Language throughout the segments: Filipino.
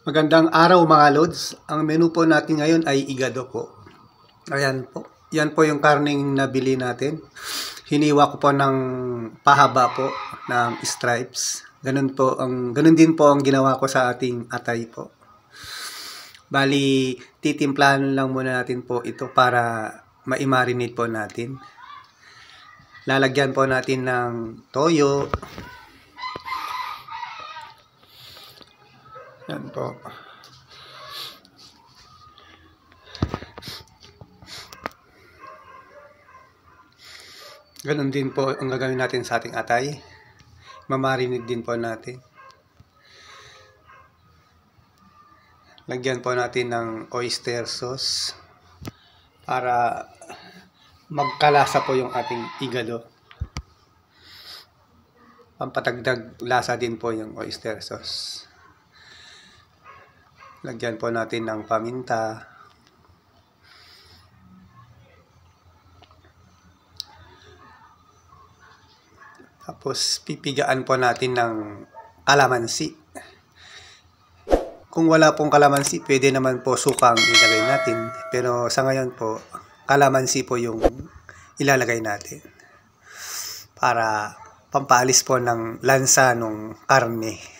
Magandang araw mga lods. Ang menu po natin ngayon ay igado po. Ayan po. Yan po yung karning nabili natin. Hiniwa ko po ng pahaba po ng stripes. Ganun din po ang ginawa ko sa ating atay po. Bali, titimplahan lang muna natin po ito para ma-marinate po natin. Lalagyan po natin ng toyo. Yan po. Ganun din po ang gagawin natin sa ating atay. Mamarinate din po natin. Lagyan po natin ng oyster sauce para magkalasa po yung ating igado. Pampatagdag lasa din po yung oyster sauce. Lagyan po natin ng paminta. Tapos pipigaan po natin ng kalamansi. Kung wala pong kalamansi, pwede naman po suka ang ilagay natin. Pero sa ngayon po, kalamansi po yung ilalagay natin. Para pampaalis po ng lansa ng karne.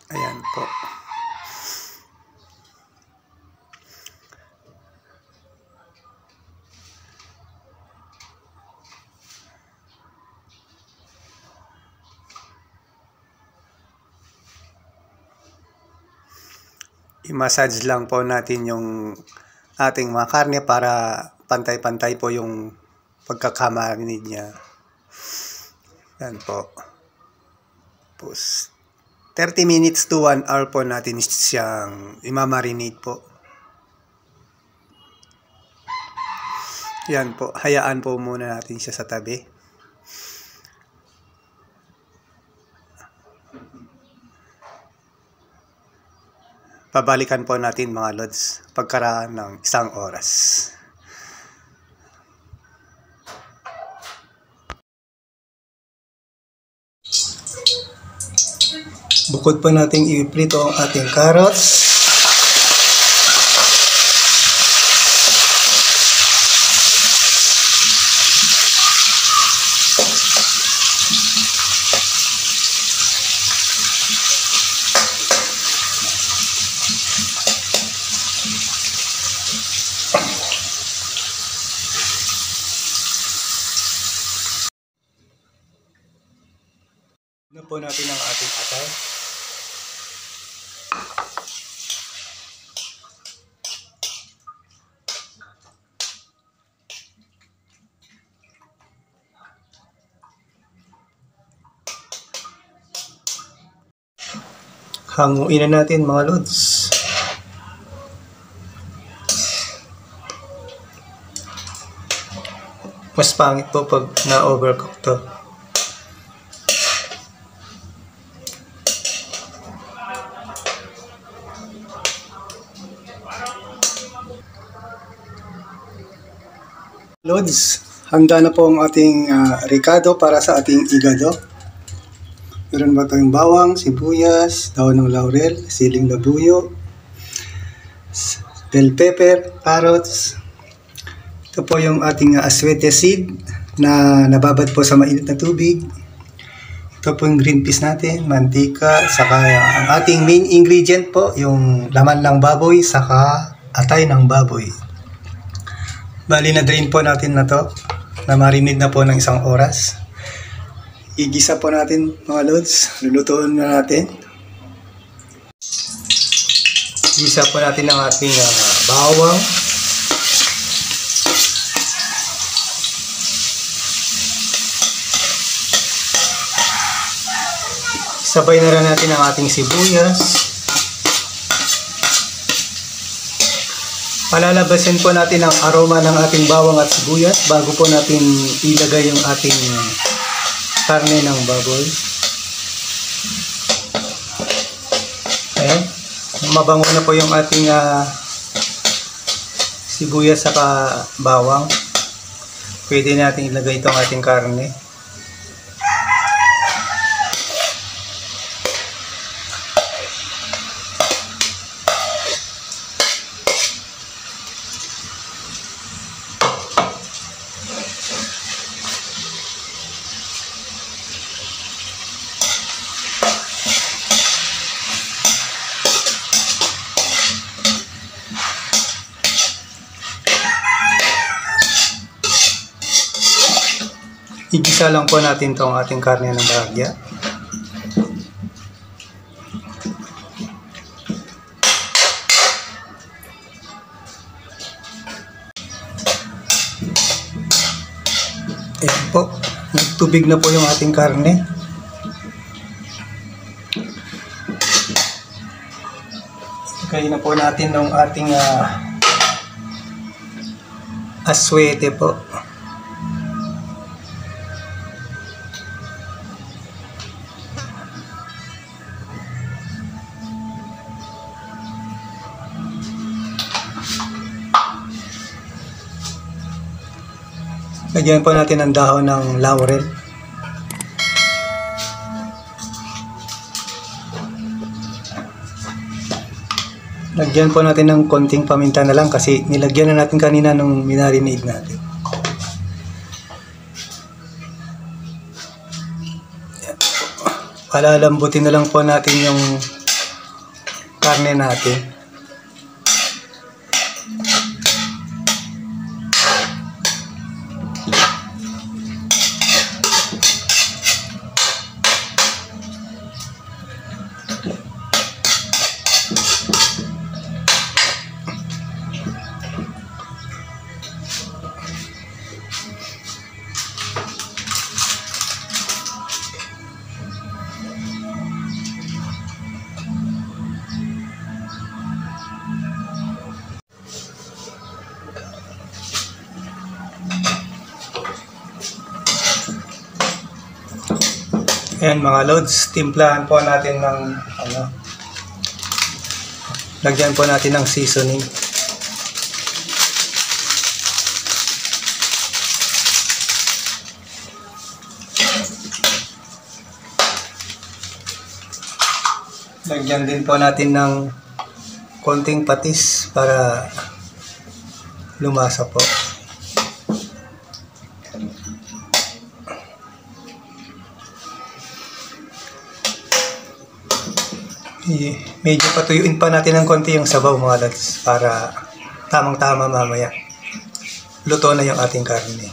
Ayan po. I-massage lang po natin yung ating mga karne para pantay-pantay po yung pagkakamarinate niya. Yan po. Tapos 30 minutes to 1 hour po natin siyang imamarinate po. Yan po. Hayaan po muna natin siya sa tabi. Pabalikan po natin mga lods pagkaraan ng 1 oras. Bukod pa nating i-prito ang ating carrots. Tignan po natin ang ating atay. Hanguin na natin mga lods. Mas pangit po pag na-overcook to. Lods, handa na po ang ating ricado para sa ating igado. Meron ba tayong bawang, sibuyas, daon ng laurel, siling labuyo, bell pepper, carrots. Ito po yung ating aswete seed na nababad po sa mainit na tubig. Ito po yung green peas natin, mantika, saka ang ating main ingredient po, yung laman ng baboy, saka atay ng baboy. Bali na drain po natin na to, na marinate na po ng 1 oras. Igisa po natin mga lods, lulutuin na natin. Igisa po natin ang ating bawang. Sabay na rin natin ang ating sibuyas. Palalabasin po natin ang aroma ng ating bawang at sibuyas bago po natin ilagay yung ating karne ng baboy. Ayan. Mabango na po yung ating sibuyas saka bawang. Pwede natin ilagay itong ating karne. Igisa lang po natin itong ating karne ng bahagya. Ayan po, nagtubig na po yung ating karne. Ilagay na po natin ng ating aswete po. Lagyan po natin ang dahon ng laurel. Lagyan po natin ng konting paminta na lang kasi nilagyan na natin kanina nung minarinade natin. Palalambutin na lang po natin yung karne natin. Ayan mga lods, timplahan po natin ng lagyan po natin ng seasoning. Lagyan din po natin ng konting patis para lumasa po. Medyo patuyuin pa natin ng konti yung sabaw mga lods para tamang-tama mamaya. Luto na yung ating karne.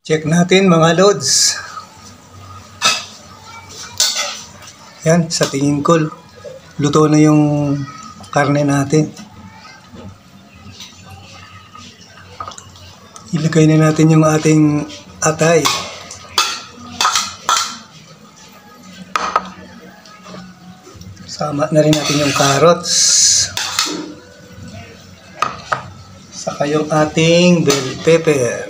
Check natin mga lods. Yan, sa tingin ko, luto na yung karne natin. Ilagay na natin yung ating atay. Sama na rin natin yung carrots. Saka yung ating bell pepper.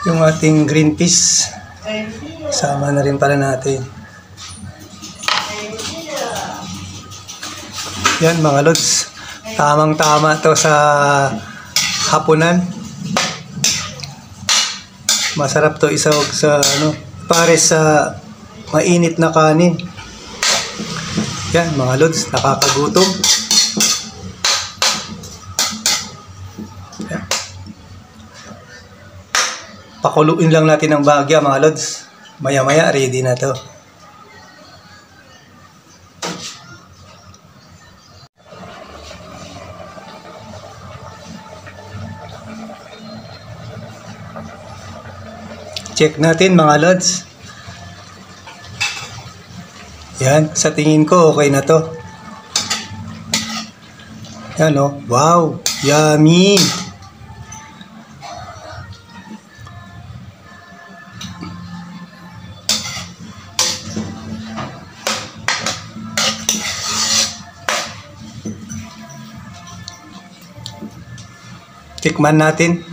Yung ating green peas. Sama na rin pala natin. Yan mga lods, tamang-tama to sa hapunan. Masarap to isawag sa pares sa mainit na kanin. Yan mga lods, nakakagutom. Yan. Pakuluin lang natin ang bahagya mga lods. Maya-maya ready na to. Check natin mga lods. Yan, sa tingin ko okay na to. Yan o, wow, yummy. Tikman natin.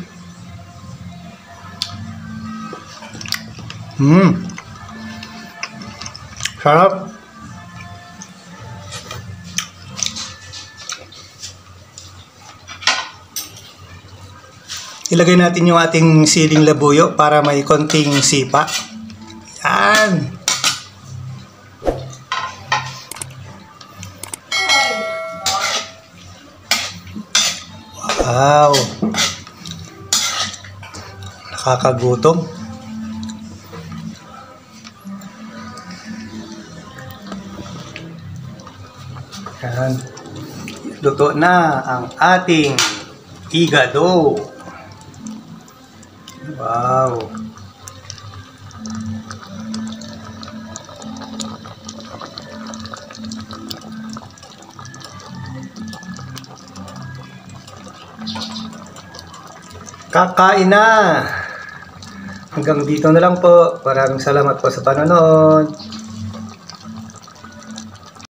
Sarap. Ilagay natin yung ating siling labuyo para may konting sipa. Yan. Wow. Nakakagutom. Yan. Luto na ang ating igado. Wow. Kakain na. Hanggang dito na lang po. Maraming salamat po sa panonood.